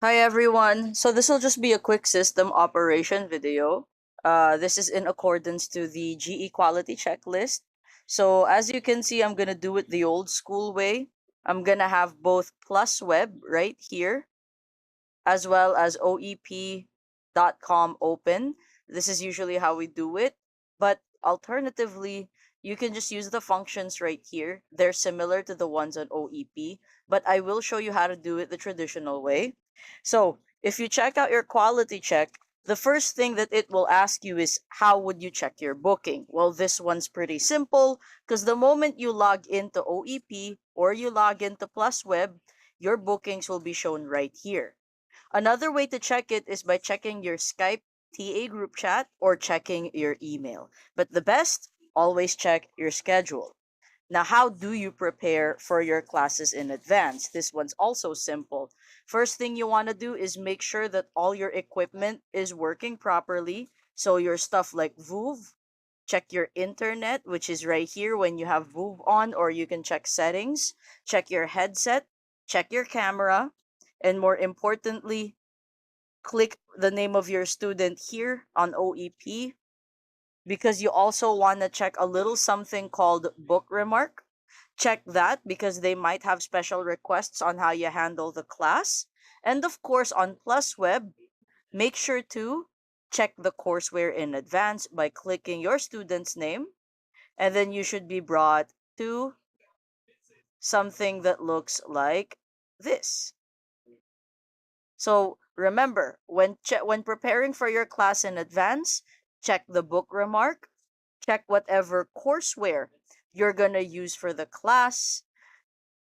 Hi everyone. So this will just be a quick system operation video. This is in accordance to the GE quality checklist. So as you can see, I'm gonna do it the old school way. I'm gonna have both plus web right here as well as oep.com open. This is usually how we do it. But alternatively, you can just use the functions right here. They're similar to the ones on OEP, but I will show you how to do it the traditional way. So if you check out your quality check, the first thing that it will ask you is how would you check your booking? Well, this one's pretty simple because the moment you log into OEP or you log into Plus Web, your bookings will be shown right here. Another way to check it is by checking your Skype TA group chat or checking your email. But the best, always check your schedule. Now, how do you prepare for your classes in advance? This one's also simple. First thing you want to do is make sure that all your equipment is working properly. So, your stuff like VOOV, check your internet, which is right here when you have VOOV on, or you can check settings, check your headset, check your camera, and more importantly, click the name of your student here on OEP because you also want to check a little something called book remark. Check that because they might have special requests on how you handle the class. And of course, on Plus Web, make sure to check the courseware in advance by clicking your student's name, and then you should be brought to something that looks like this. So remember, when preparing for your class in advance, check the book remark, check whatever courseware you're going to use for the class,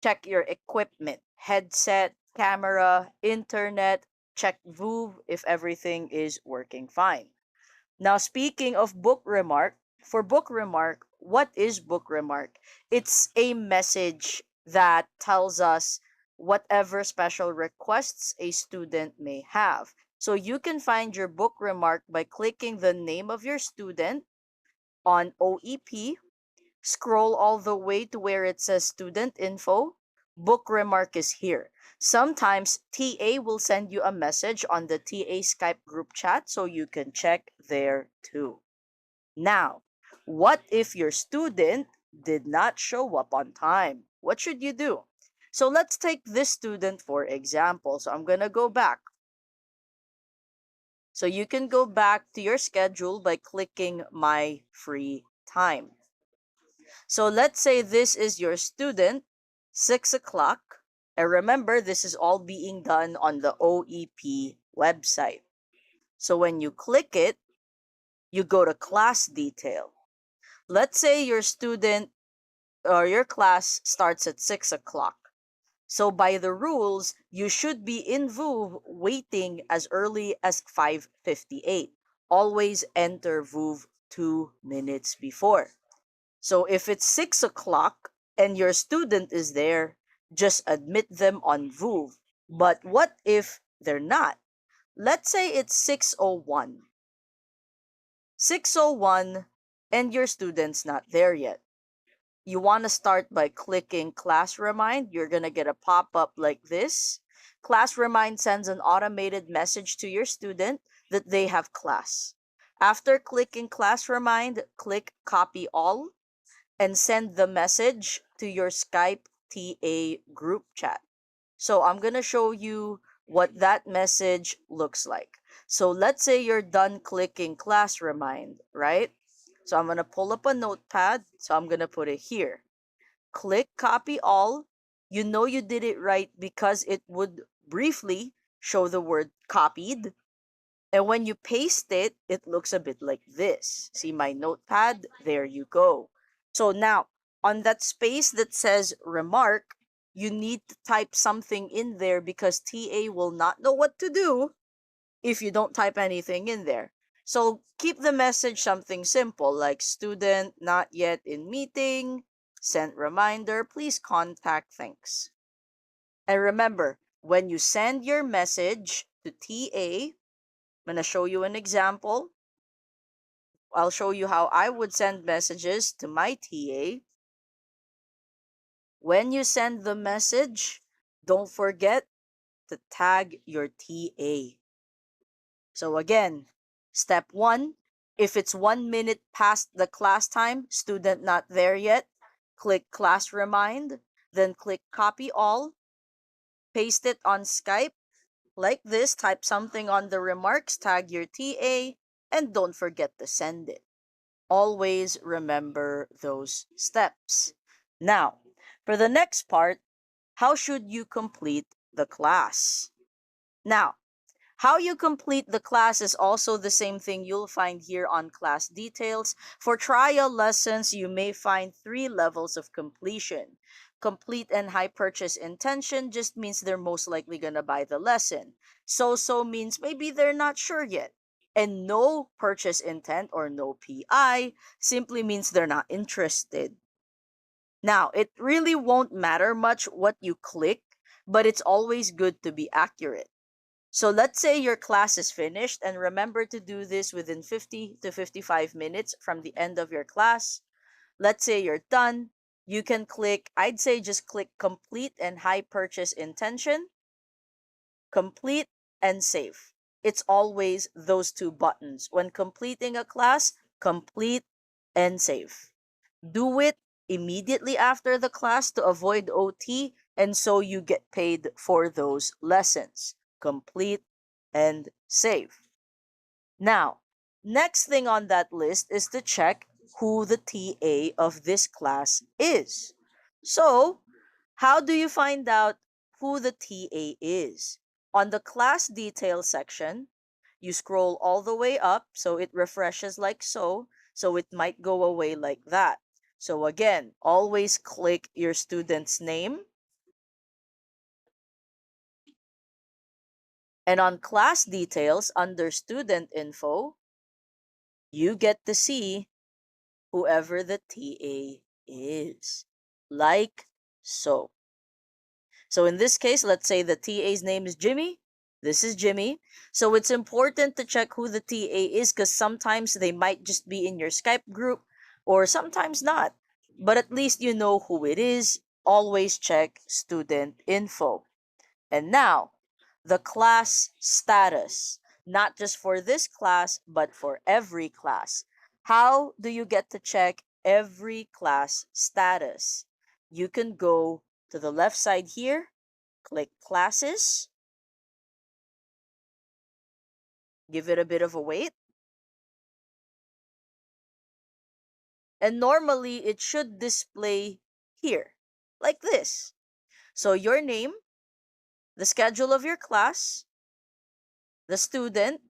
check your equipment, headset, camera, internet, check VOOV if everything is working fine. Now, speaking of book remark, for book remark, what is book remark? It's a message that tells us whatever special requests a student may have. So you can find your book remark by clicking the name of your student on OEP, scroll all the way to where it says student info. Book remark is here. Sometimes TA will send you a message on the TA Skype group chat so you can check there too. Now, what if your student did not show up on time? What should you do? So let's take this student for example. So I'm going to go back. So you can go back to your schedule by clicking my free time. So let's say this is your student, 6 o'clock. And remember, this is all being done on the OEP website. So when you click it, you go to class detail. Let's say your student or your class starts at 6 o'clock. So by the rules, you should be in VOOV waiting as early as 5:58. Always enter VOOV 2 minutes before. So if it's 6 o'clock and your student is there, just admit them on VOOV. But what if they're not? Let's say it's 6:01. 6:01 and your student's not there yet. You want to start by clicking class remind. You're going to get a pop-up like this. Class remind sends an automated message to your student that they have class. After clicking class remind, click copy all and send the message to your Skype TA group chat. So I'm going to show you what that message looks like. So let's say you're done clicking class remind, right? So I'm going to pull up a notepad. So I'm going to put it here. Click copy all. You know you did it right because it would briefly show the word copied. And when you paste it, it looks a bit like this. See my notepad? There you go. So now, on that space that says remark, you need to type something in there because TA will not know what to do if you don't type anything in there. So keep the message something simple like student not yet in meeting, sent reminder, please contact, thanks. And remember, when you send your message to TA, I'm going to show you an example. I'll show you how I would send messages to my TA. When you send the message, don't forget to tag your TA. So again, step 1, if it's 1 minute past the class time, student not there yet, click class remind, then click copy all, paste it on Skype like this, type something on the remarks, tag your TA, and don't forget to send it. Always remember those steps. Now, for the next part, how should you complete the class? Now, how you complete the class is also the same thing you'll find here on class details. For trial lessons, you may find 3 levels of completion. Complete and high purchase intention just means they're most likely going to buy the lesson. So means maybe they're not sure yet. And no purchase intent or no PI simply means they're not interested. Now, it really won't matter much what you click, but it's always good to be accurate. So let's say your class is finished, and remember to do this within 50 to 55 minutes from the end of your class. Let's say you're done. You can click, I'd say just click complete and high purchase intention, complete and save. It's always those 2 buttons. When completing a class, complete and save. Do it immediately after the class to avoid OT, and so you get paid for those lessons. Complete and save. Now, next thing on that list is to check who the TA of this class is. So, how do you find out who the TA is? On the class details section, you scroll all the way up so it refreshes like so it might go away like that. So again, always click your student's name. And on class details under student info, you get to see whoever the TA is, like so. So in this case, let's say the TA's name is Jimmy. This is Jimmy. So it's important to check who the TA is because sometimes they might just be in your Skype group or sometimes not. But at least you know who it is. Always check student info. And now, the class status. Not just for this class, but for every class. How do you get to check every class status? You can go to the left side here, click classes, give it a bit of a wait. And normally it should display here, like this. So your name, the schedule of your class, the student,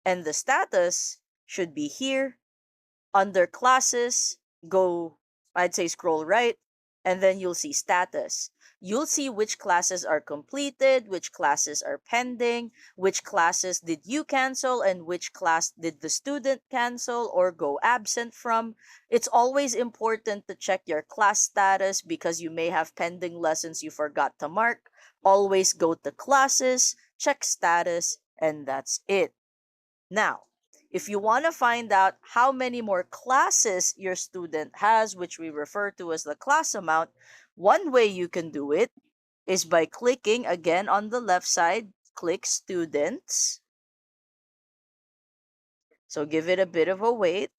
and the status should be here. Under classes, go, I'd say scroll right, and then you'll see status. You'll see which classes are completed, which classes are pending, which classes did you cancel, and which class did the student cancel or go absent from. It's always important to check your class status because you may have pending lessons you forgot to mark. Always go to classes, check status, and that's it. Now, if you want to find out how many more classes your student has, which we refer to as the class amount, one way you can do it is by clicking again on the left side, click students. So give it a bit of a wait.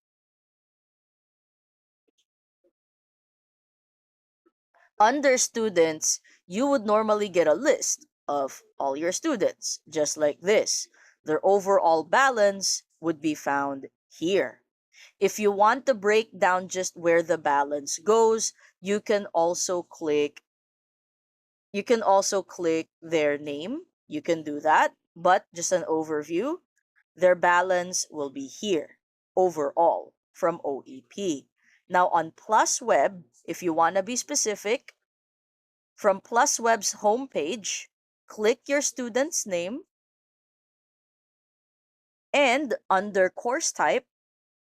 Under students, you would normally get a list of all your students, just like this. Their overall balance would be found here. If you want to break down just where the balance goes, you can also click their name. You can do that, but just an overview. Their balance will be here overall from OEP. Now on Plus Web, if you want to be specific, from Plus Web's homepage, click your student's name, and under course type,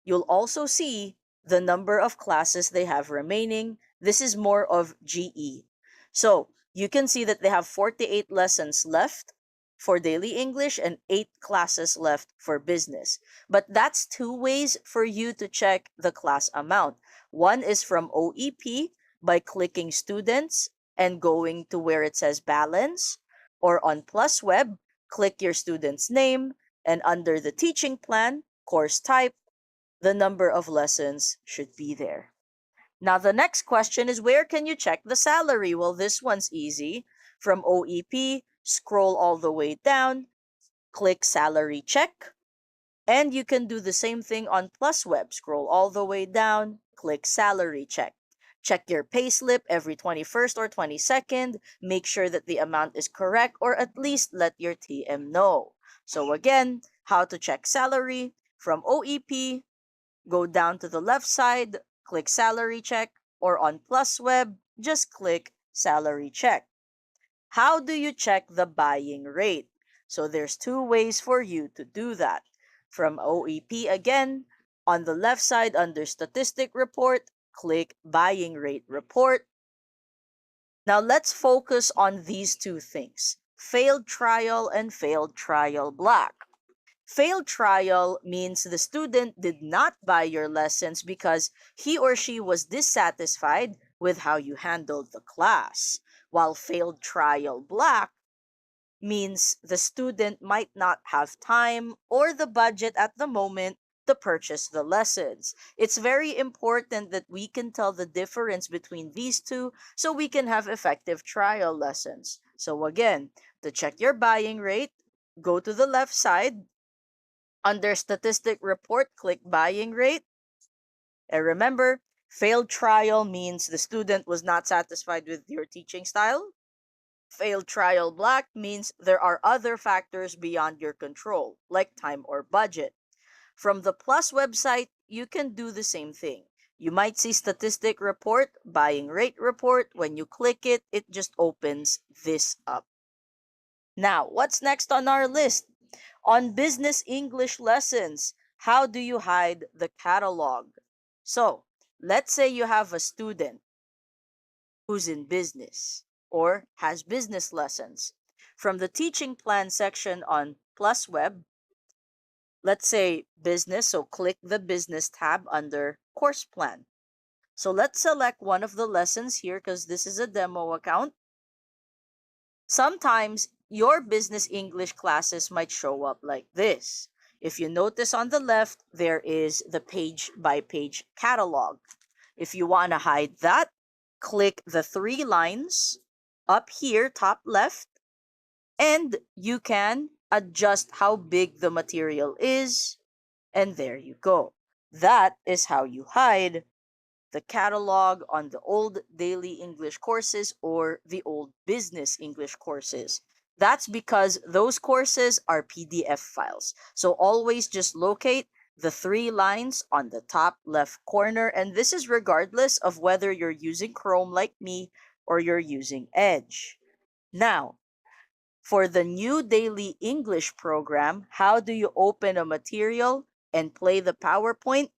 you'll also see the number of classes they have remaining. This is more of GE. So you can see that they have 48 lessons left for daily English and 8 classes left for business. But that's 2 ways for you to check the class amount. One is from OEP by clicking students and going to where it says balance. Or on Plus Web, click your student's name, and under the teaching plan, course type, the number of lessons should be there. Now, the next question is, where can you check the salary? Well, this one's easy. From OEP, scroll all the way down, click salary check, and you can do the same thing on Plus Web. Scroll all the way down, click salary check. Check your payslip every 21st or 22nd. Make sure that the amount is correct, or at least let your TM know. So again, how to check salary? From OEP, go down to the left side, click salary check, or on Plus Web, just click salary check. How do you check the buying rate? So there's two ways for you to do that. From OEP again, on the left side under statistic report, click buying rate report. Now let's focus on these two things, failed trial and failed trial black. Failed trial means the student did not buy your lessons because he or she was dissatisfied with how you handled the class. While failed trial black means the student might not have time or the budget at the moment to purchase the lessons. It's very important that we can tell the difference between these two so we can have effective trial lessons. So again, to check your buying rate, go to the left side. Under statistic report, click buying rate. And remember, failed trial means the student was not satisfied with your teaching style. Failed trial black means there are other factors beyond your control, like time or budget. From the Plus website, you can do the same thing. You might see statistic report, buying rate report. When you click it, it just opens this up. Now, what's next on our list? On business English lessons, how do you hide the catalog? So, let's say you have a student who's in business or has business lessons. From the teaching plan section on Plus Web, let's say business, so click the business tab under course plan. So let's select one of the lessons here because this is a demo account. Sometimes your business English classes might show up like this. If you notice on the left, there is the page by page catalog. If you want to hide that, click the three lines up here, top left, and you can adjust how big the material is, and there you go. That is how you hide the catalog on the old daily English courses or the old business English courses. That's because those courses are PDF files. So always just locate the three lines on the top left corner, and this is regardless of whether you're using Chrome like me or you're using Edge. Now, for the new daily English program, how do you open a material and play the PowerPoint?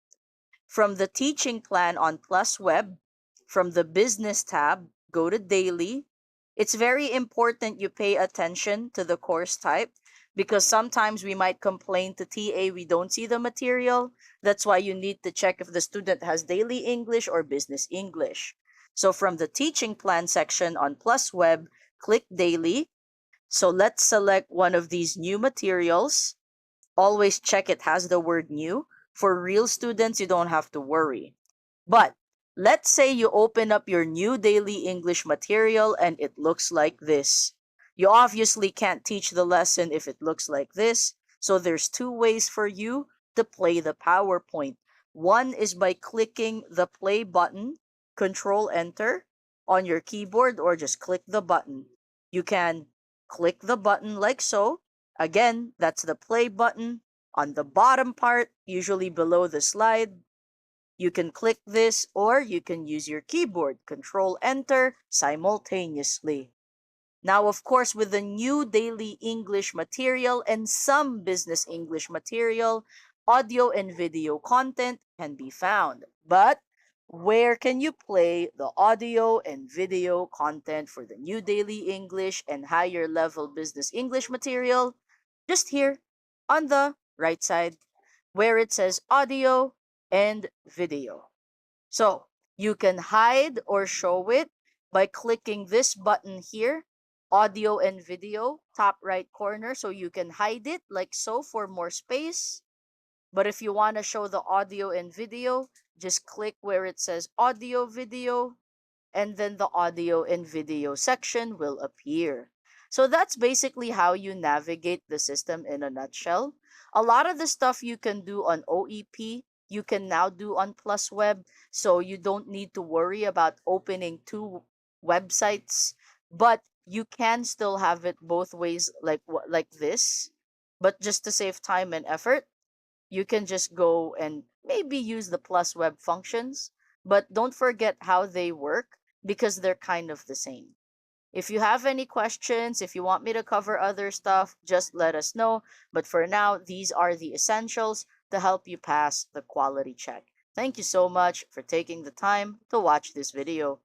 From the teaching plan on Plus Web, from the business tab, go to daily. It's very important you pay attention to the course type because sometimes we might complain to TA we don't see the material. That's why you need to check if the student has daily English or business English. So from the teaching plan section on Plus Web, click daily. So let's select one of these new materials. Always check it has the word new. For real students, you don't have to worry. But let's say you open up your new daily English material and it looks like this. You obviously can't teach the lesson if it looks like this. So there's two ways for you to play the PowerPoint. One is by clicking the play button, Control Enter on your keyboard, or just click the button. You can click the button like so. Again, that's the play button. On the bottom part, usually below the slide, you can click this or you can use your keyboard, Control Enter simultaneously. Now, of course, with the new daily English material and some business English material, audio and video content can be found. But where can you play the audio and video content for the new daily English and higher level business English material? Just here on the right side where it says audio and video. So you can hide or show it by clicking this button here audio and video, top right corner, so you can hide it like so for more space. But if you want to show the audio and video, just click where it says audio video, and then the audio and video section will appear. So that's basically how you navigate the system in a nutshell. A lot of the stuff you can do on OEP, you can now do on PlusWeb, so you don't need to worry about opening two websites, but you can still have it both ways like this. But just to save time and effort, you can just go and maybe use the plus web functions, but don't forget how they work because they're kind of the same. If you have any questions, if you want me to cover other stuff, just let us know. But for now, these are the essentials to help you pass the quality check. Thank you so much for taking the time to watch this video.